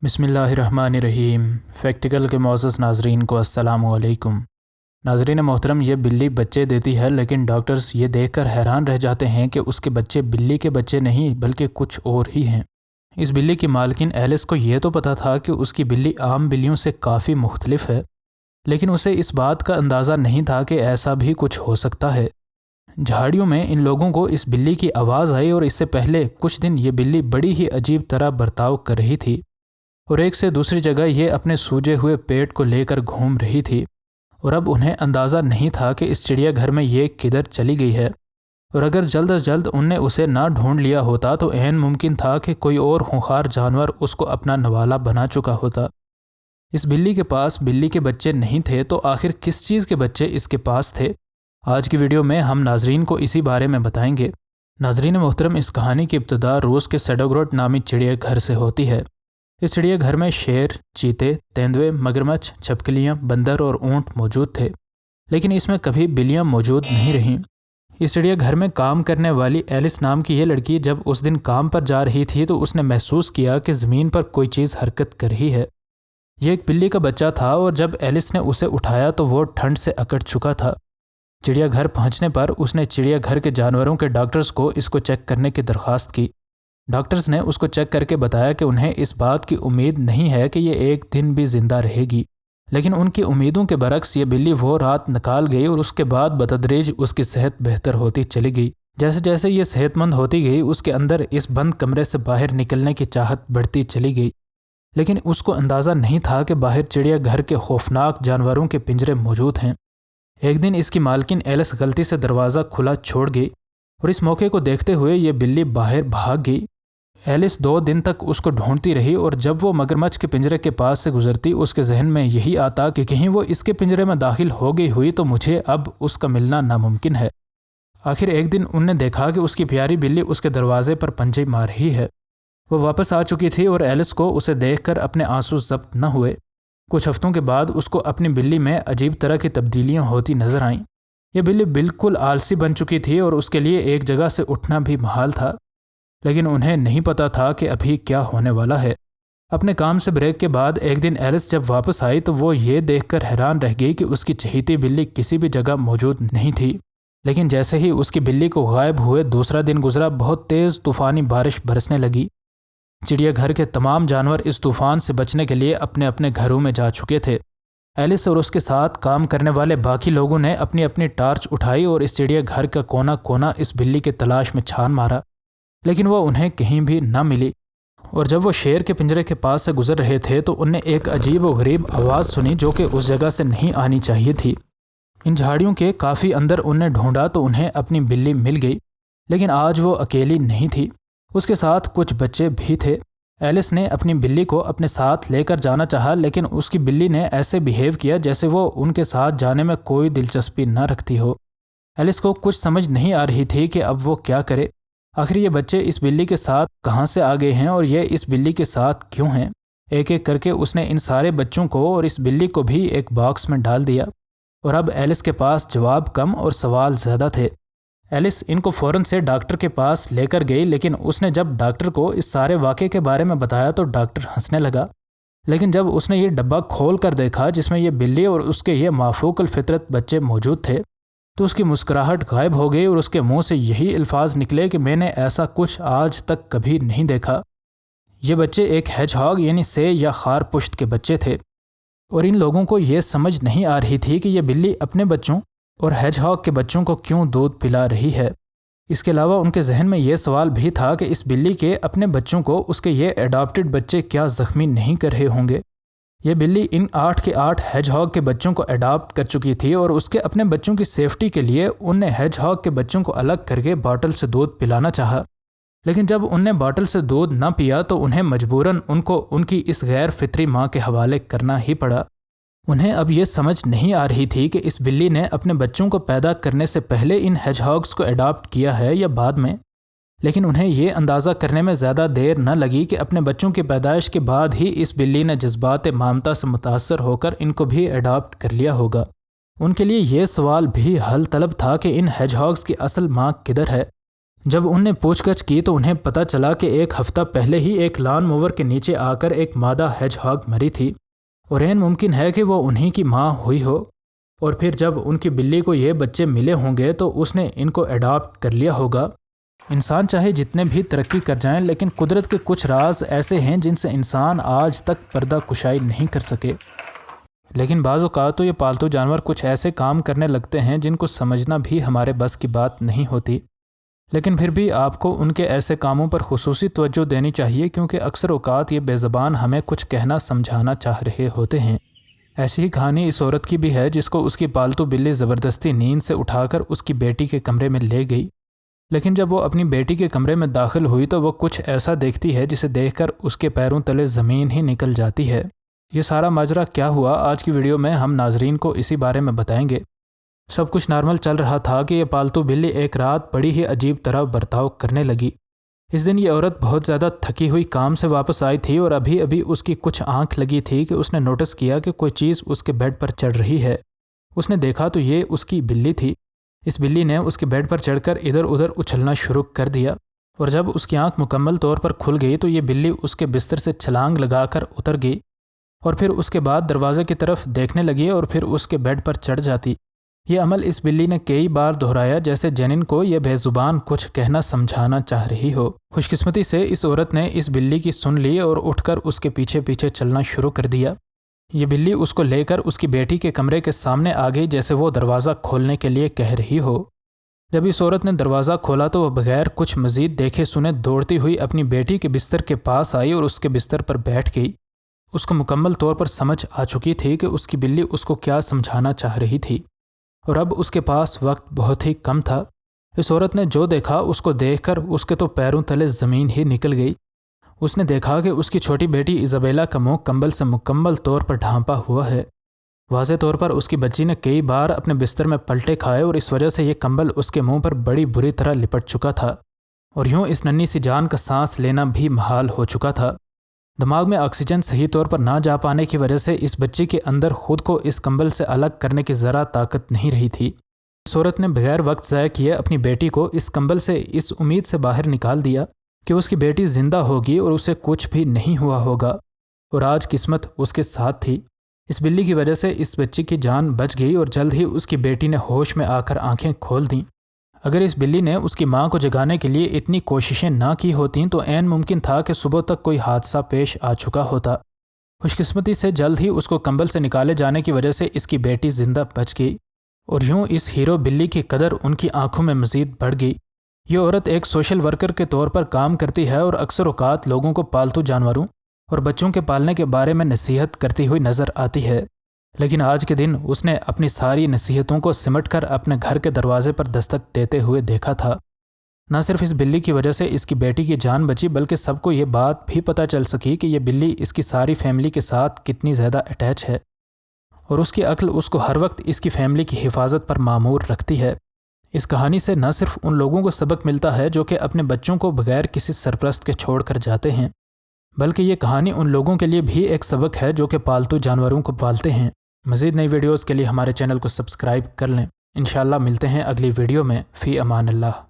बिस्मिल्लाहिर्रहमानिर्रहीम। फैक्टिकल के मोअज़्ज़ज़ नाज़रीन को अस्सलामु अलैकुम। नाज़रीन मोहतरम, ये बिल्ली बच्चे देती है, लेकिन डॉक्टर्स ये देखकर हैरान रह जाते हैं कि उसके बच्चे बिल्ली के बच्चे नहीं बल्कि कुछ और ही हैं। इस बिल्ली की मालकिन एलिस को ये तो पता था कि उसकी बिल्ली आम बिल्लियों से काफ़ी मुख्तलिफ है, लेकिन उसे इस बात का अंदाज़ा नहीं था कि ऐसा भी कुछ हो सकता है। झाड़ियों में इन लोगों को इस बिल्ली की आवाज़ आई और इससे पहले कुछ दिन ये बिल्ली बड़ी ही अजीब तरह बर्ताव कर रही थी और एक से दूसरी जगह ये अपने सूजे हुए पेट को लेकर घूम रही थी। और अब उन्हें अंदाज़ा नहीं था कि इस चिड़ियाघर में ये किधर चली गई है, और अगर जल्द अज जल्द उनने उसे ना ढूंढ लिया होता तो ऐन मुमकिन था कि कोई और खूंखार जानवर उसको अपना नवाला बना चुका होता। इस बिल्ली के पास बिल्ली के बच्चे नहीं थे, तो आखिर किस चीज़ के बच्चे इसके पास थे? आज की वीडियो में हम नाजरीन को इसी बारे में बताएंगे। नाजरीन मोहतरम, इस कहानी की इब्तिदा रूस के सेडोग्रोड नामी चिड़ियाघर से होती है। इस चिड़ियाघर में शेर, चीते, तेंदुए, मगरमच्छ, छिपकलियाँ, बंदर और ऊँट मौजूद थे, लेकिन इसमें कभी बिल्लियाँ मौजूद नहीं रहीं। इस चिड़ियाघर में काम करने वाली एलिस नाम की ये लड़की जब उस दिन काम पर जा रही थी तो उसने महसूस किया कि ज़मीन पर कोई चीज़ हरकत कर रही है। यह एक बिल्ली का बच्चा था और जब एलिस ने उसे उठाया तो वो ठंड से अकड़ चुका था। चिड़ियाघर पहुँचने पर उसने चिड़ियाघर के जानवरों के डॉक्टर्स को इसको चेक करने की दरख्वास्त की। डॉक्टर्स ने उसको चेक करके बताया कि उन्हें इस बात की उम्मीद नहीं है कि ये एक दिन भी ज़िंदा रहेगी, लेकिन उनकी उम्मीदों के बरक्स ये बिल्ली वो रात निकाल गई और उसके बाद बतदरीज उसकी सेहत बेहतर होती चली गई। जैसे जैसे ये सेहतमंद होती गई उसके अंदर इस बंद कमरे से बाहर निकलने की चाहत बढ़ती चली गई, लेकिन उसको अंदाज़ा नहीं था कि बाहर चिड़ियाघर के खौफनाक जानवरों के पिंजरे मौजूद हैं। एक दिन इसकी मालकिन एलिस गलती से दरवाज़ा खुला छोड़ गई और इस मौके को देखते हुए ये बिल्ली बाहर भाग गई। एलिस 2 दिन तक उसको ढूंढती रही और जब वो मगरमच्छ के पिंजरे के पास से गुजरती उसके जहन में यही आता कि कहीं वो इसके पिंजरे में दाखिल हो गई हुई तो मुझे अब उसका मिलना नामुमकिन है। आखिर एक दिन उनने देखा कि उसकी प्यारी बिल्ली उसके दरवाजे पर पंजे मार रही है। वो वापस आ चुकी थी और एलिस को उसे देखकर अपने आंसू जब्त न हुए। कुछ हफ्तों के बाद उसको अपनी बिल्ली में अजीब तरह की तब्दीलियाँ होती नजर आईं। यह बिल्ली बिल्कुल आलसी बन चुकी थी और उसके लिए एक जगह से उठना भी महाल था, लेकिन उन्हें नहीं पता था कि अभी क्या होने वाला है। अपने काम से ब्रेक के बाद एक दिन एलिस जब वापस आई तो वो ये देखकर हैरान रह गई कि उसकी चहेती बिल्ली किसी भी जगह मौजूद नहीं थी। लेकिन जैसे ही उसकी बिल्ली को गायब हुए दूसरा दिन गुजरा, बहुत तेज़ तूफ़ानी बारिश बरसने लगी। चिड़ियाघर के तमाम जानवर इस तूफ़ान से बचने के लिए अपने अपने घरों में जा चुके थे। एलिस और उसके साथ काम करने वाले बाकी लोगों ने अपनी अपनी टार्च उठाई और इस चिड़ियाघर का कोना कोना इस बिल्ली की तलाश में छान मारा, लेकिन वो उन्हें कहीं भी न मिली। और जब वो शेर के पिंजरे के पास से गुजर रहे थे तो उनने एक अजीब व गरीब आवाज़ सुनी जो कि उस जगह से नहीं आनी चाहिए थी। इन झाड़ियों के काफ़ी अंदर उनने ढूंढा तो उन्हें अपनी बिल्ली मिल गई, लेकिन आज वो अकेली नहीं थी, उसके साथ कुछ बच्चे भी थे। एलिस ने अपनी बिल्ली को अपने साथ लेकर जाना चाहा, लेकिन उसकी बिल्ली ने ऐसे बिहेव किया जैसे वो उनके साथ जाने में कोई दिलचस्पी न रखती हो। एलिस को कुछ समझ नहीं आ रही थी कि अब वो क्या करे। आखिर ये बच्चे इस बिल्ली के साथ कहाँ से आ गए हैं और ये इस बिल्ली के साथ क्यों हैं? एक एक करके उसने इन सारे बच्चों को और इस बिल्ली को भी एक बॉक्स में डाल दिया और अब एलिस के पास जवाब कम और सवाल ज़्यादा थे। एलिस इनको फ़ौरन से डॉक्टर के पास लेकर गई, लेकिन उसने जब डॉक्टर को इस सारे वाक़े के बारे में बताया तो डॉक्टर हंसने लगा। लेकिन जब उसने ये डब्बा खोल कर देखा जिसमें ये बिल्ली और उसके ये माफूकल फितरत बच्चे मौजूद थे तो उसकी मुस्कुराहट गायब हो गई और उसके मुंह से यही अल्फाज निकले कि मैंने ऐसा कुछ आज तक कभी नहीं देखा। ये बच्चे एक हेजहॉग यानी से या खार पुश्त के बच्चे थे और इन लोगों को ये समझ नहीं आ रही थी कि यह बिल्ली अपने बच्चों और हेजहॉग के बच्चों को क्यों दूध पिला रही है। इसके अलावा उनके जहन में ये सवाल भी था कि इस बिल्ली के अपने बच्चों को उसके ये एडॉप्टेड बच्चे क्या ज़ख्मी नहीं कर रहे होंगे। ये बिल्ली इन 8 के 8 हेजहॉग के बच्चों को अडॉप्ट कर चुकी थी और उसके अपने बच्चों की सेफ्टी के लिए उनने हेजहॉग के बच्चों को अलग करके बॉटल से दूध पिलाना चाहा, लेकिन जब उनने बॉटल से दूध न पिया तो उन्हें मजबूरन उनको उनकी इस गैर फितरी माँ के हवाले करना ही पड़ा। उन्हें अब ये समझ नहीं आ रही थी कि इस बिल्ली ने अपने बच्चों को पैदा करने से पहले इन हेजहॉग्स को अडॉप्ट किया है या बाद में, लेकिन उन्हें ये अंदाज़ा करने में ज़्यादा देर न लगी कि अपने बच्चों की पैदाइश के बाद ही इस बिल्ली ने जज्बात ममता से मुतासर होकर इनको भी अडॉप्ट कर लिया होगा। उनके लिए ये सवाल भी हल तलब था कि इन हेजहॉग्स की असल माँ किधर है। جب انہیں پوچھ گچھ کی تو انہیں پتہ چلا کہ ایک ہفتہ پہلے ہی ایک لان موور کے نیچے آ کر ایک مادہ ہیج ہاگ مری تھی اور عین ممکن ہے کہ وہ انہی کی ماں ہوئی ہو، اور پھر جب ان کی بلی کو یہ بچے ملے ہوں گے تو اس نے ان کو اڈاپٹ کر لیا ہوگا۔ انسان چاہے جتنے بھی ترقی کر جائیں، لیکن قدرت کے کچھ راز ایسے ہیں جن سے انسان آج تک پردہ کشائی نہیں کر سکے۔ لیکن بعض اوقات تو یہ پالتو جانور کچھ ایسے کام کرنے لگتے ہیں جن کو سمجھنا بھی ہمارے بس کی بات نہیں ہوتی، لیکن پھر بھی آپ کو ان کے ایسے کاموں پر خصوصی توجہ دینی چاہیے، کیونکہ اکثر اوقات یہ بے زبان ہمیں کچھ کہنا سمجھانا چاہ رہے ہوتے ہیں۔ ایسی ہی کہانی اس عورت کی بھی ہے جس کو اس کی پالتو بلی زبردستی نیند سے اٹھا کر اس کی بیٹی کے کمرے میں لے گئی، لیکن جب وہ اپنی بیٹی کے کمرے میں داخل ہوئی تو وہ کچھ ایسا دیکھتی ہے جسے دیکھ کر اس کے پیروں تلے زمین ہی نکل جاتی ہے۔ یہ سارا ماجرا کیا ہوا، آج کی ویڈیو میں ہم ناظرین کو اسی بارے میں بتائیں گے۔ سب کچھ نارمل چل رہا تھا کہ یہ پالتو بلی ایک رات بڑی ہی عجیب طرح برتاؤ کرنے لگی۔ اس دن یہ عورت بہت زیادہ تھکی ہوئی کام سے واپس آئی تھی اور ابھی اس کی کچھ آنکھ لگی تھی کہ اس نے نوٹس کیا کہ کوئی چیز اس کے بیڈ پر چڑھ رہی ہے۔ اس نے دیکھا تو یہ اس کی بلی تھی۔ اس بلی نے اس کے بیڈ پر چڑھ کر ادھر ادھر اچھلنا شروع کر دیا، اور جب اس کی آنکھ مکمل طور پر کھل گئی تو یہ بلی اس کے بستر سے چھلانگ لگا کر اتر گئی، اور پھر اس کے بعد دروازے کی طرف دیکھنے لگی اور پھر اس کے بیڈ پر چڑھ جاتی۔ یہ عمل اس بلی نے کئی بار دہرایا جیسے جنن کو یہ بے زبان کچھ کہنا سمجھانا چاہ رہی ہو۔ خوش قسمتی سے اس عورت نے اس بلی کی سن لی اور اٹھ کر اس کے پیچھے پیچھے چلنا شروع کر دیا۔ یہ بلی اس کو لے کر اس کی بیٹی کے کمرے کے سامنے آ گئی جیسے وہ دروازہ کھولنے کے لیے کہہ رہی ہو۔ جب اس عورت نے دروازہ کھولا تو وہ بغیر کچھ مزید دیکھے سنے دوڑتی ہوئی اپنی بیٹی کے بستر کے پاس آئی اور اس کے بستر پر بیٹھ گئی۔ اس کو مکمل طور پر سمجھ آ چکی تھی کہ اس کی بلی اس کو کیا سمجھانا چاہ رہی تھی، اور اب اس کے پاس وقت بہت ہی کم تھا۔ اس عورت نے جو دیکھا اس کو دیکھ کر اس کے تو پیروں تلے زمین ہی نکل گئی۔ اس نے دیکھا کہ اس کی چھوٹی بیٹی ایزابیلا کا منہ کمبل سے مکمل طور پر ڈھانپا ہوا ہے۔ واضح طور پر اس کی بچی نے کئی بار اپنے بستر میں پلٹے کھائے اور اس وجہ سے یہ کمبل اس کے منہ پر بڑی بری طرح لپٹ چکا تھا، اور یوں اس ننھی سی جان کا سانس لینا بھی محال ہو چکا تھا۔ دماغ میں آکسیجن صحیح طور پر نہ جا پانے کی وجہ سے اس بچی کے اندر خود کو اس کمبل سے الگ کرنے کی ذرا طاقت نہیں رہی تھی۔ اس عورت نے بغیر وقت ضائع کیے اپنی بیٹی کو اس کمبل سے اس امید سے باہر نکال دیا کہ اس کی بیٹی زندہ ہوگی اور اسے کچھ بھی نہیں ہوا ہوگا، اور آج قسمت اس کے ساتھ تھی۔ اس بلی کی وجہ سے اس بچی کی جان بچ گئی اور جلد ہی اس کی بیٹی نے ہوش میں آ کر آنکھیں کھول دیں۔ اگر اس بلی نے اس کی ماں کو جگانے کے لیے اتنی کوششیں نہ کی ہوتیں تو عین ممکن تھا کہ صبح تک کوئی حادثہ پیش آ چکا ہوتا۔ خوش قسمتی سے جلد ہی اس کو کمبل سے نکالے جانے کی وجہ سے اس کی بیٹی زندہ بچ گئی، اور یوں اس ہیرو بلی کی قدر ان کی آنکھوں میں مزید بڑھ گئی۔ یہ عورت ایک سوشل ورکر کے طور پر کام کرتی ہے اور اکثر اوقات لوگوں کو پالتو جانوروں اور بچوں کے پالنے کے بارے میں نصیحت کرتی ہوئی نظر آتی ہے، لیکن آج کے دن اس نے اپنی ساری نصیحتوں کو سمٹ کر اپنے گھر کے دروازے پر دستک دیتے ہوئے دیکھا تھا۔ نہ صرف اس بلی کی وجہ سے اس کی بیٹی کی جان بچی، بلکہ سب کو یہ بات بھی پتہ چل سکی کہ یہ بلی اس کی ساری فیملی کے ساتھ کتنی زیادہ اٹیچ ہے، اور اس کی عقل اس کو ہر وقت اس کی فیملی کی حفاظت پر مامور رکھتی ہے۔ اس کہانی سے نہ صرف ان لوگوں کو سبق ملتا ہے جو کہ اپنے بچوں کو بغیر کسی سرپرست کے چھوڑ کر جاتے ہیں، بلکہ یہ کہانی ان لوگوں کے لیے بھی ایک سبق ہے جو کہ پالتو جانوروں کو پالتے ہیں۔ مزید نئی ویڈیوز کے لیے ہمارے چینل کو سبسکرائب کر لیں۔ انشاءاللہ ملتے ہیں اگلی ویڈیو میں۔ فی امان اللہ۔